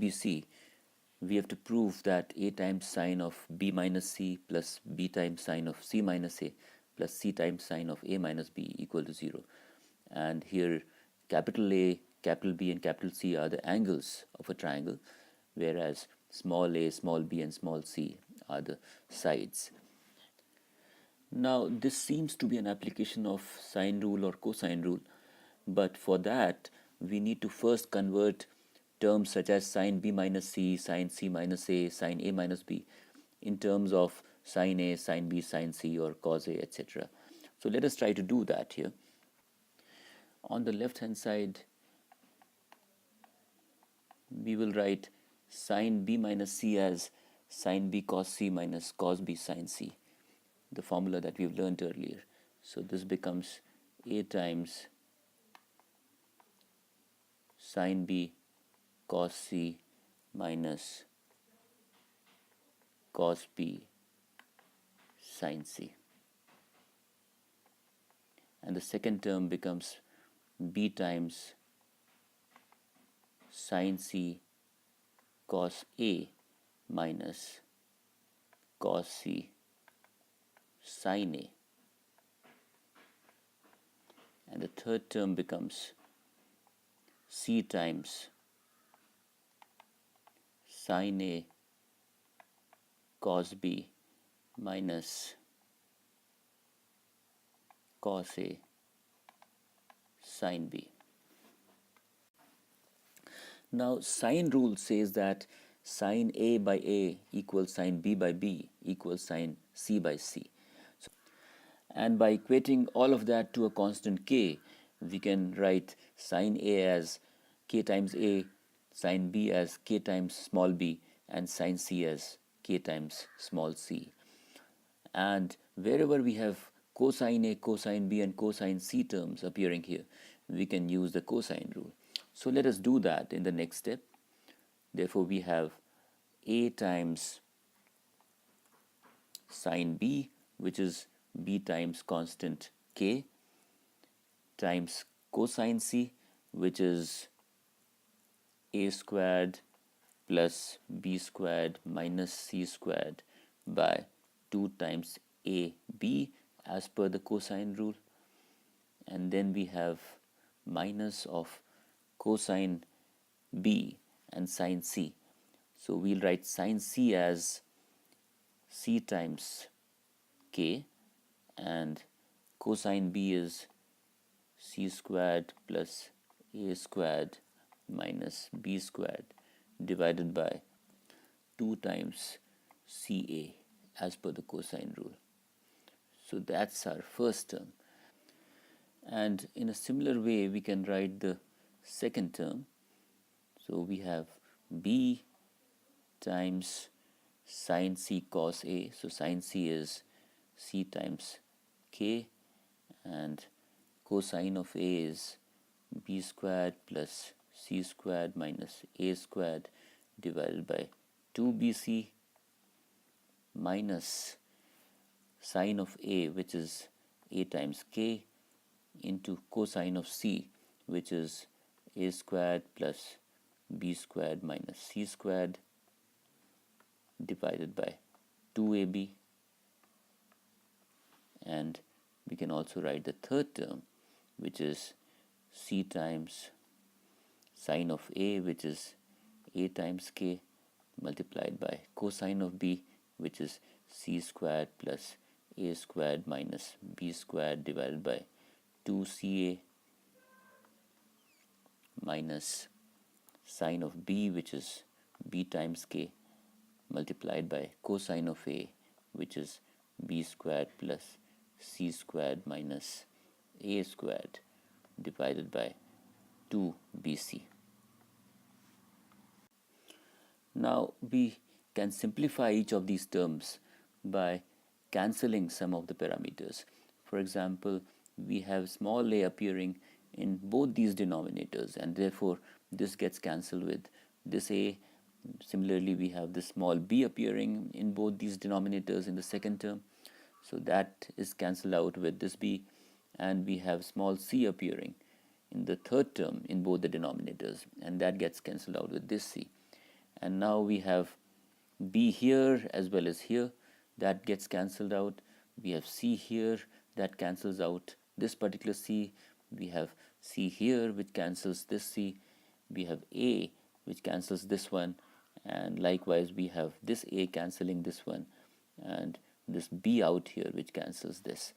ABC, we have to prove that A times sine of B minus C plus B times sine of C minus A plus C times sine of A minus B equal to 0. And here capital A, capital B and capital C are the angles of a triangle, whereas small a, small b and small c are the sides. Now this seems to be an application of sine rule or cosine rule, but for that we need to first convert terms such as sine b minus c, sine c minus a, sine a minus b in terms of sine a, sine b, sine c or cos a, etc. So let us try to do that here. On the left hand side we will write sine b minus c as sine b cos c minus cos b sine c, the formula that we've learned earlier. So this becomes a times sine b cos c minus cos b sine c, and the second term becomes b times sine c cos a minus cos c sine a, and the third term becomes c times sine a cos b minus cos a sine b. Now sine rule says that sine a by a equals sine b by b equals sine c by c. And by equating all of that to a constant k, we can write sine a as k times a, sine b as k times small b, and sine c as k times small c. And wherever we have cosine a, cosine b and cosine c terms appearing here, we can use the cosine rule. So let us do that in the next step. Therefore we have a times sine b, which is b times constant k, times cosine c, which is a squared plus b squared minus c squared by 2 times a b as per the cosine rule. And then we have minus of cosine b and sine c. So we'll write sine c as c times k, and cosine b is c squared plus a squared minus b squared divided by 2 times ca as per the cosine rule. So that's our first term. And in a similar way we can write the second term. So we have b times sine c cos a. So sine c is c times k, and cosine of a is b squared plus c squared minus a squared divided by 2bc minus sine of a, which is a times k, into cosine of c, which is a squared plus b squared minus c squared divided by 2ab. And we can also write the third term, which is c times sine of a, which is a times k, multiplied by cosine of b, which is c squared plus a squared minus b squared divided by 2ca minus sine of b, which is b times k, multiplied by cosine of a, which is b squared plus c squared minus a squared divided by 2bc. Now we can simplify each of these terms by cancelling some of the parameters. For example, we have small a appearing in both these denominators, and therefore this gets cancelled with this a. Similarly, we have the small b appearing in both these denominators in the second term, so that is cancelled out with this b. And we have small c appearing in the third term in both the denominators, and that gets cancelled out with this c. and now we have b here as well as here, that gets cancelled out. We have c here, that cancels out this particular c. We have c here, which cancels this c. We have a, which cancels this one, and likewise we have this a cancelling this one, and this b out here, which cancels this.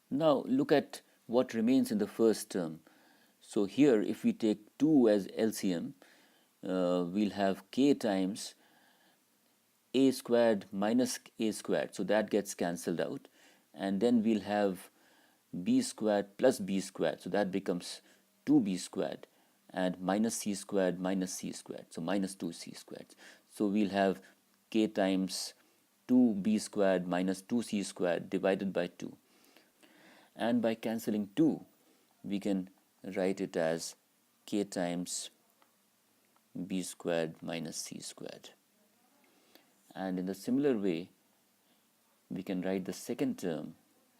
Now look at what remains in the first term. So here, if we take 2 as LCM, we'll have k times a squared minus a squared, so that gets cancelled out, and then we'll have b squared plus b squared, so that becomes 2b squared, and minus c squared minus c squared, so minus 2c squared. So we'll have k times 2b squared minus 2c squared divided by 2, and by cancelling 2 we can write it as k times b squared minus c squared. And in the similar way, we can write the second term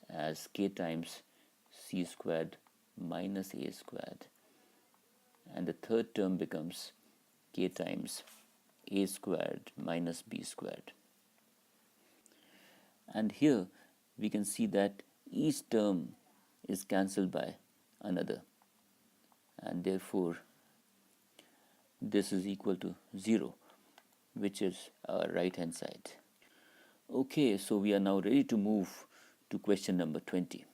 as k times c squared minus a squared, and the third term becomes k times a squared minus b squared. And here we can see that each term is cancelled by another, and therefore this is equal to 0, which is our right hand side. Okay, so we are now ready to move to question number 20.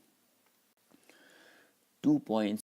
2 points